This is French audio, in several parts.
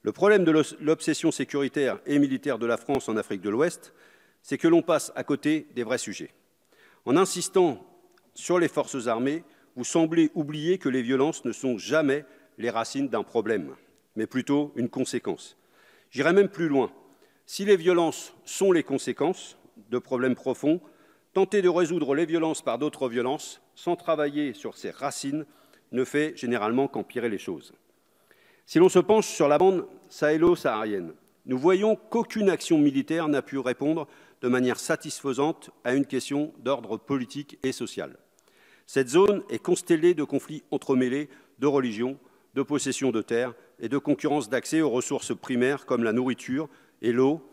Le problème de l'obsession sécuritaire et militaire de la France en Afrique de l'Ouest, c'est que l'on passe à côté des vrais sujets. En insistant sur les forces armées, vous semblez oublier que les violences ne sont jamais les racines d'un problème, mais plutôt une conséquence. J'irai même plus loin. Si les violences sont les conséquences de problèmes profonds, tenter de résoudre les violences par d'autres violences, sans travailler sur ces racines, ne fait généralement qu'empirer les choses. Si l'on se penche sur la bande sahélo-saharienne, nous voyons qu'aucune action militaire n'a pu répondre de manière satisfaisante à une question d'ordre politique et social. Cette zone est constellée de conflits entremêlés de religions, de possession de terres et de concurrence d'accès aux ressources primaires comme la nourriture et l'eau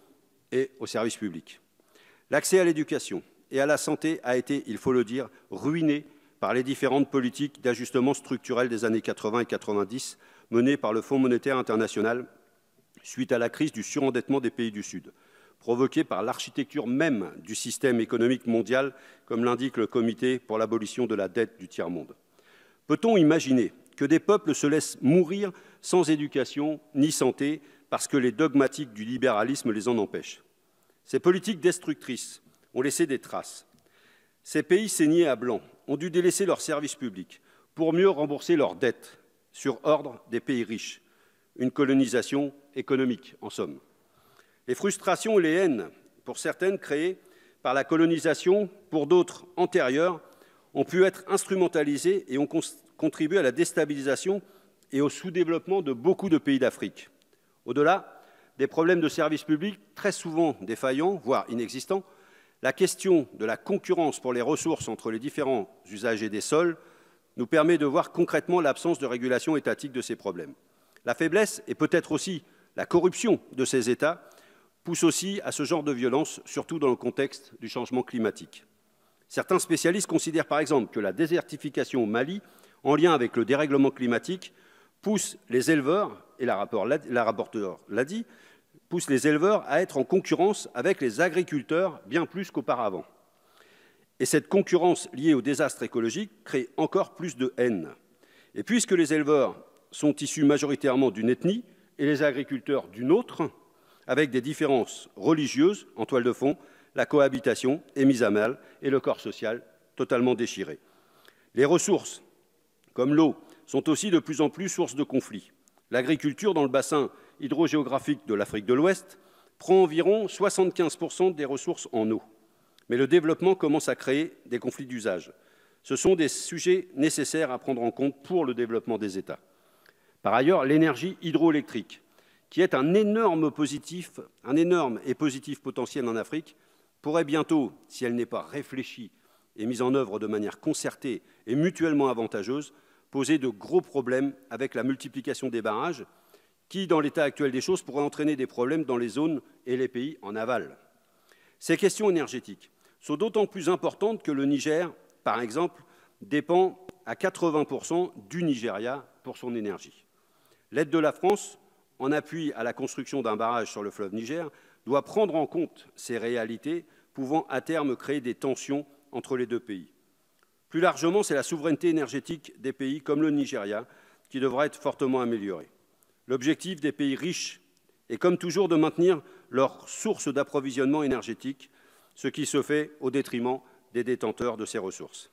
et aux services publics. L'accès à l'éducation et à la santé a été, il faut le dire, ruiné par les différentes politiques d'ajustement structurel des années 80 et 90 menées par le Fonds monétaire international suite à la crise du surendettement des pays du Sud, provoquée par l'architecture même du système économique mondial, comme l'indique le Comité pour l'abolition de la dette du tiers-monde. Peut-on imaginer que des peuples se laissent mourir sans éducation ni santé parce que les dogmatiques du libéralisme les en empêchent? Ces politiques destructrices ont laissé des traces. Ces pays saignés à blanc ont dû délaisser leurs services publics pour mieux rembourser leurs dettes sur ordre des pays riches. Une colonisation économique, en somme. Les frustrations et les haines, pour certaines créées par la colonisation, pour d'autres antérieures, ont pu être instrumentalisées et ont contribué à la déstabilisation et au sous-développement de beaucoup de pays d'Afrique. Au-delà des problèmes de services publics très souvent défaillants, voire inexistants, la question de la concurrence pour les ressources entre les différents usagers des sols nous permet de voir concrètement l'absence de régulation étatique de ces problèmes. La faiblesse et peut-être aussi la corruption de ces États poussent aussi à ce genre de violence, surtout dans le contexte du changement climatique. Certains spécialistes considèrent par exemple que la désertification au Mali, en lien avec le dérèglement climatique, pousse les éleveurs, et la rapporteure l'a dit, pousse les éleveurs à être en concurrence avec les agriculteurs bien plus qu'auparavant. Et cette concurrence liée au désastre écologique crée encore plus de haine. Et puisque les éleveurs sont issus majoritairement d'une ethnie et les agriculteurs d'une autre, avec des différences religieuses en toile de fond, la cohabitation est mise à mal et le corps social totalement déchiré. Les ressources, comme l'eau, sont aussi de plus en plus source de conflits. L'agriculture dans le bassin hydrogéographique de l'Afrique de l'Ouest prend environ 75% des ressources en eau. Mais le développement commence à créer des conflits d'usage. Ce sont des sujets nécessaires à prendre en compte pour le développement des États. Par ailleurs, l'énergie hydroélectrique, qui est un énorme et positif potentiel en Afrique, pourrait bientôt, si elle n'est pas réfléchie et mise en œuvre de manière concertée et mutuellement avantageuse, poser de gros problèmes avec la multiplication des barrages, qui, dans l'état actuel des choses, pourrait entraîner des problèmes dans les zones et les pays en aval. Ces questions énergétiques sont d'autant plus importantes que le Niger, par exemple, dépend à 80% du Nigeria pour son énergie. L'aide de la France, en appui à la construction d'un barrage sur le fleuve Niger, doit prendre en compte ces réalités, pouvant à terme créer des tensions entre les deux pays. Plus largement, c'est la souveraineté énergétique des pays comme le Nigeria qui devra être fortement améliorée. L'objectif des pays riches est, comme toujours, de maintenir leurs sources d'approvisionnement énergétique, ce qui se fait au détriment des détenteurs de ces ressources.